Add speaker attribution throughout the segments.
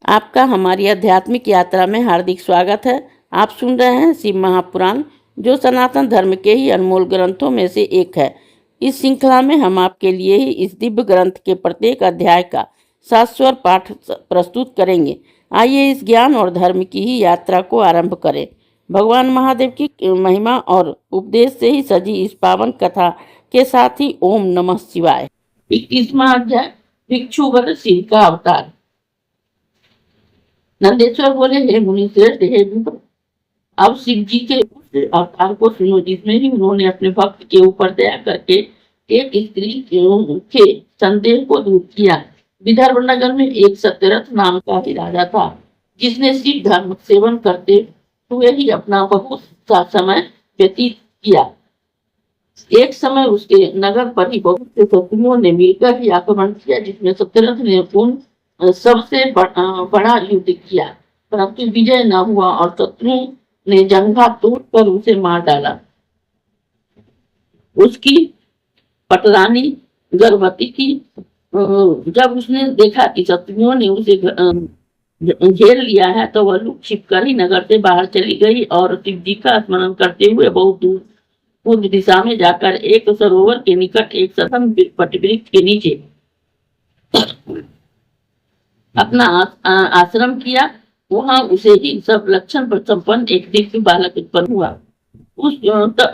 Speaker 1: आपका हमारी आध्यात्मिक यात्रा में हार्दिक स्वागत है। आप सुन रहे हैं शिव महापुराण, जो सनातन धर्म के ही अनमोल ग्रंथों में से एक है। इस श्रृंखला में हम आपके लिए ही इस दिव्य ग्रंथ के प्रत्येक अध्याय का शाश्वत पाठ प्रस्तुत करेंगे। आइए इस ज्ञान और धर्म की ही यात्रा को आरंभ करें। भगवान महादेव की महिमा और उपदेश से ही सजी इस पावन कथा के साथ ही ओम नमः शिवाय। 21वां अध्याय, भिक्षु वर शिव का अवतार। नंदेश्वर बोले, हे मुनि श्रेष्ठ, हे विप्र, अब शिव जी के उस अवतार को सुनो जिसमें ही उन्होंने अपने भक्त के ऊपर दया करके एक स्त्री के संदेह को दूर किया। विदर्भ नगर में एक सत्यरथ नाम का ही राजा था, जिसने शिव धर्म सेवन करते हुए ही अपना बहुत सा समय व्यतीत किया। एक समय उसके नगर पर ही बहुत से शत्रुओं ने मिलकर ही आक्रमण किया, जिसमें सत्यरथ ने उन सबसे बड़ा युद्ध किया, परंतु विजय न हुआ और शत्रुओं ने जंघा तोड़कर उसे मार डाला। उसकी पटरानी गर्भवती थी। जब उसने देखा कि शत्रुओं ने उसे घेर लिया है, तो वह लुक छिप कर ही नगर से बाहर चली गई और शिव जी का स्मरण करते हुए बहुत दूर पूर्व दिशा में जाकर एक सरोवर के निकट एक सतम वटवृक्ष के नीचे अपना आश्रम किया। वहां उसे ही सब लक्षण पर संपन्न एक दिव्य बालक उत्पन्न हुआ।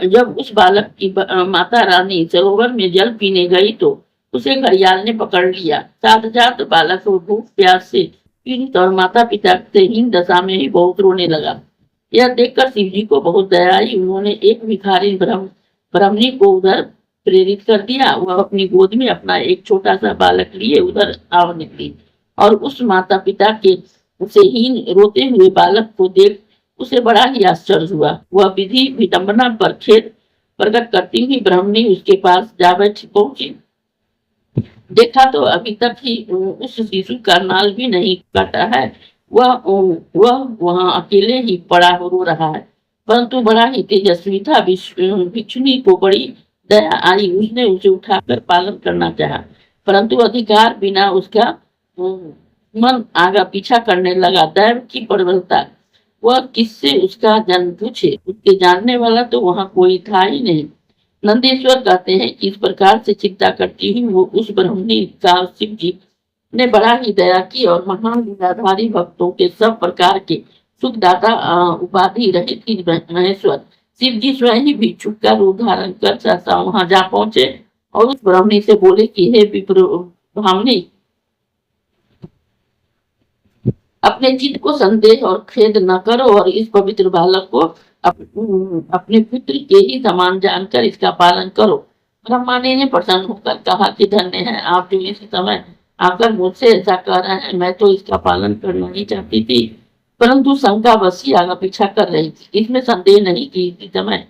Speaker 1: जब उस बालक की माता रानी सरोवर में जल पीने गई, तो उसे घड़ियाल ने पकड़ लिया। साथ बालक भूख प्यास से पीड़ित और माता पिता से हीन दशा में ही बहुत रोने लगा। यह देखकर शिव जी को बहुत दया आई। उन्होंने एक भिखारी ब्राह्मणी को उधर प्रेरित कर दिया। वह अपनी गोद में अपना एक छोटा सा बालक लिए उधर आ निकली और उस माता पिता के उसे हीन रोते हुए बालक को देख उसे बड़ा ही आश्चर्य हुआ। वह विधि विडंबना पर खेद प्रकट करती हुई ब्राह्मणी उसके पास जा बैठी पहुंची। देखा तो अभी तक ही उस शिशु का नाल भी नहीं काटा है। वह वहां अकेले ही पड़ा रो रहा है, परंतु बड़ा ही तेजस्वी था। भिक्षुनी को बड़ी दया आई। उसने उसे उठाकर पालन करना चाहा, परंतु अधिकार बिना उसका मन आगा पीछा करने लगा। दैव की प्रबलता, वह किससे उसका जन्म पूछे, उसके जानने वाला तो वहां कोई था ही नहीं। नंदेश्वर कहते हैं कि इस प्रकार से चिंता करती हुई वो उस ब्राह्मणी का शिव जी ने बड़ा ही दया की और महान लीलाधारी भक्तों के सब प्रकार के सुखदाता उपाधि रहित महेश्वर शिव जी स्वयं ही भिक्षु का रूप धारण कर सहसा वहां जा पहुंचे और उस ब्राह्मणी से बोले कि हे विप्र ब्राह्मणी, अपने चित्त को संदेह और खेद न करो और इस पवित्र बालक को अपने पुत्र के ही समान जानकर इसका पालन करो। ब्रह्माणी ने प्रसन्न होकर कहा कि धन्य है आप जो इस समय आकर मुझसे ऐसा कह रहे हैं। मैं तो इसका पालन करना ही चाहती थी, परंतु शंका बस ही आगा पीछा कर रही थी। इसमें संदेह नहीं कि इसी समय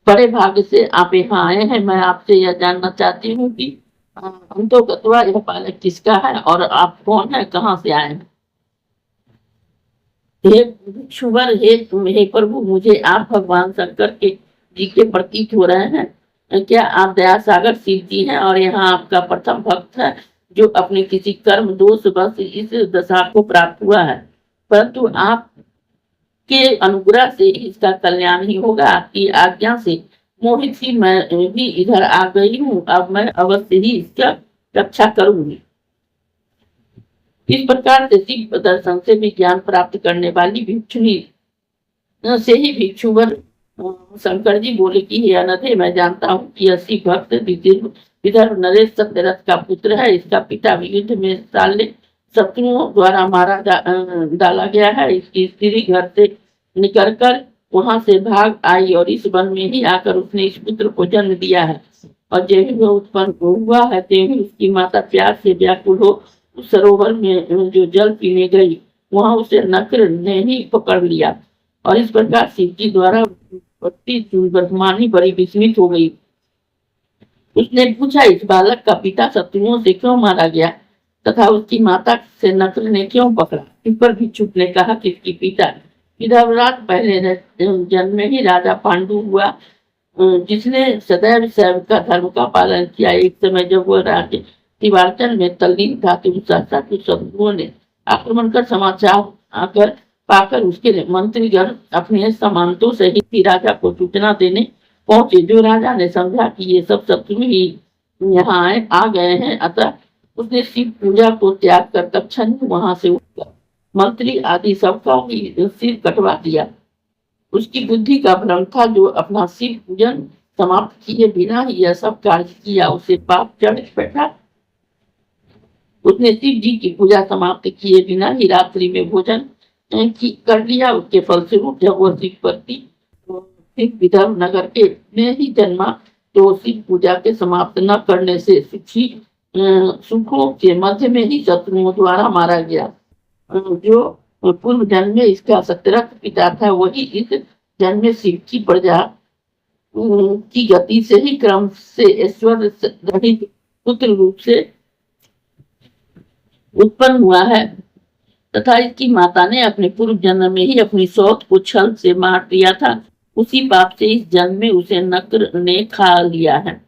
Speaker 1: बड़े भाग्य से आप यहाँ आए हैं। मैं आपसे यह जानना चाहती हूँ कि अंतोगत्वा यह बालक किसका है और आप कौन है, कहाँ से आए हैं। हे भिक्षुवर, हे प्रभु, मुझे आप भगवान शंकर के जी के प्रतीक हो रहे हैं। क्या आप दया सागर शिव जी हैं और यहाँ आपका प्रथम भक्त है जो अपने किसी कर्म दोष बस इस दशा को प्राप्त हुआ है, परंतु आप के अनुग्रह से इसका कल्याण ही होगा। आपकी आज्ञा से मोहित ही मैं भी इधर आ गई हूँ। अब मैं अवश्य ही इसका रक्षा करूंगी। इस प्रकार से शिव दर्शन से भी ज्ञान प्राप्त करने वाली भिक्षुनी से ही भिक्षुवर शंकर जी बोले कि हे अनघे, मैं जानता हूँ कि यह शिव भक्त विदर्भ नरेश सत्यरथ का पुत्र है। इसका पिता युद्ध में साले शत्रुओं द्वारा मारा डाला गया है। इसकी स्त्री घर से निकलकर वहां से भाग आई और इस वन में ही आकर उसने इस पुत्र को जन्म दिया है। और जब ही वह उत्पन्न हुआ है, तभी उसकी माता प्यास से व्याकुल हो उस सरोवर में जो जल पीने गई, वहां उसे नक्र ने ही पकड़ लिया और इस प्रकार शिव जी द्वारा ब्रह्मानी बड़ी विस्मित हो गई। उसने पूछा, इस बालक का पिता शत्रुओं से क्यों मारा गया तथा उसकी माता से नक्र ने क्यों पकड़ा। इस पर भिक्षुक ने कहा कि इसकी पिता विधर्भराज पहले जन्म में ही राजा पांडु हुआ, जिसने सदैव शैव का धर्म का पालन किया। एक समय जब वह राज्य तिवार्चन में तल्लीन था तो शत्रुओं ने आक्रमण कर समाचार आकर पाकर उसके मंत्रीगण अपने सामंतों सहित ही राजा को सूचना देने पहुंचे। जो राजा ने समझा कि ये सब शत्रु ही यहाँ आ गए हैं, अतः उसने शिव पूजा को त्याग कर तत्क्षण वहां से उठकर मंत्री आदि सबका ही सिर कटवा दिया। उसकी बुद्धि का भ्रम था, जो अपना शिव पूजन समाप्त किए बिना ही यह सब कार्य किया, उसे पाप चढ़ बैठा। उसने शिव जी की पूजा समाप्त किए बिना ही रात्रि में भोजन कर लिया। उसके फलस्वरूप जब वह शिवपति सिख विदर्भ नगर के में ही जन्मा, तो शिव पूजा के समाप्त न करने से सुखों के मध्य में ही शत्रुओं द्वारा मारा गया। जो पूर्व जन्म में इसका सतरक पिता था, वही इस जन्म में शिव की प्रजा की गति से ही क्रम से ऐश्वर्य रहित पुत्र रूप से उत्पन्न हुआ है, तथा इसकी माता ने अपने पूर्व जन्म में ही अपनी सौत को छल से मार दिया था। उसी पाप से इस जन्म में उसे नक्र ने खा लिया है।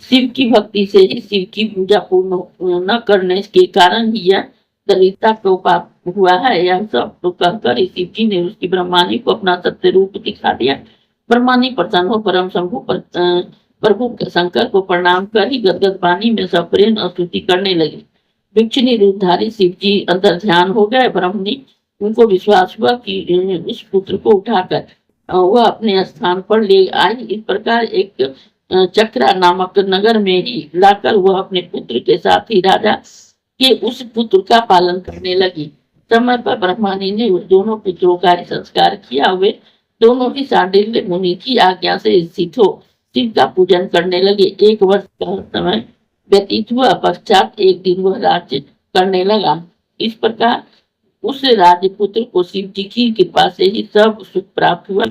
Speaker 1: शिव की भक्ति से ही शिव की पूजा पूर्ण न करने के कारण ही यह दरिद्रता को पाप हुआ है। यह सब तो कहकर शिव जी ने उसकी ब्रह्मानी को अपना सत्य रूप दिखा दिया। ब्रह्मानी प्रसन्न हो परम शंभु प्रभु शंकर को प्रणाम कर ही गदगद वाणी में सप्रेम स्तुति करने लगी। भिक्षुणी रूपधारी शिव जी अंदर ध्यान हो गए। ब्रह्मणी उनको विश्वास हुआ कि इस पुत्र को उठाकर वह अपने स्थान पर ले आई। इस प्रकार एक चक्रा नामक नगर में ही लाकर वह अपने पुत्र के साथ ही राजा के उस पुत्र का पालन करने लगी। समय पर ब्रह्मानी ने उस दोनों पुत्रों का संस्कार किया। वे दोनों ही सांडिल्य मुनि की आज्ञा से स्थित हो शिव का पूजन करने लगे। 1 वर्ष का समय व्यतीत हुआ पश्चात एक दिन वह राज्य करने लगा। इस प्रकार उस राजपुत्र को शिव जी की कृपा से ही सब सुख प्राप्त हुआ।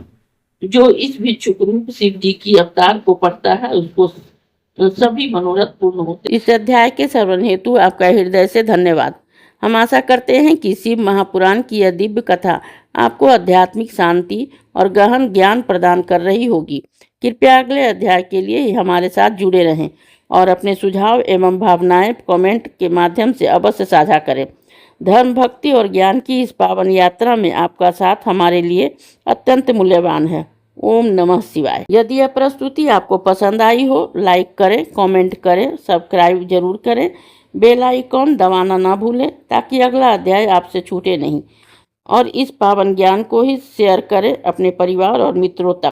Speaker 1: जो इस भिक्षुक रूप शिव जी की अवतार को पढ़ता है, उसको सभी मनोरथ पूर्ण होते। इस अध्याय के श्रवण हेतु आपका हृदय से धन्यवाद। हम आशा करते हैं कि शिव महापुराण की यह दिव्य कथा आपको आध्यात्मिक शांति और गहन ज्ञान प्रदान कर रही होगी। कृपया अगले अध्याय के लिए हमारे साथ जुड़े रहें और अपने सुझाव एवं भावनाएं कमेंट के माध्यम से अवश्य साझा करें। धर्म, भक्ति और ज्ञान की इस पावन यात्रा में आपका साथ हमारे लिए अत्यंत मूल्यवान है। ओम नमः शिवाय। यदि यह प्रस्तुति आपको पसंद आई हो, लाइक करें, कमेंट करें, सब्सक्राइब जरूर करें, बेल आइकॉन दबाना ना भूलें ताकि अगला अध्याय आपसे छूटे नहीं। और इस पावन ज्ञान को ही शेयर करें अपने परिवार और मित्रों तक।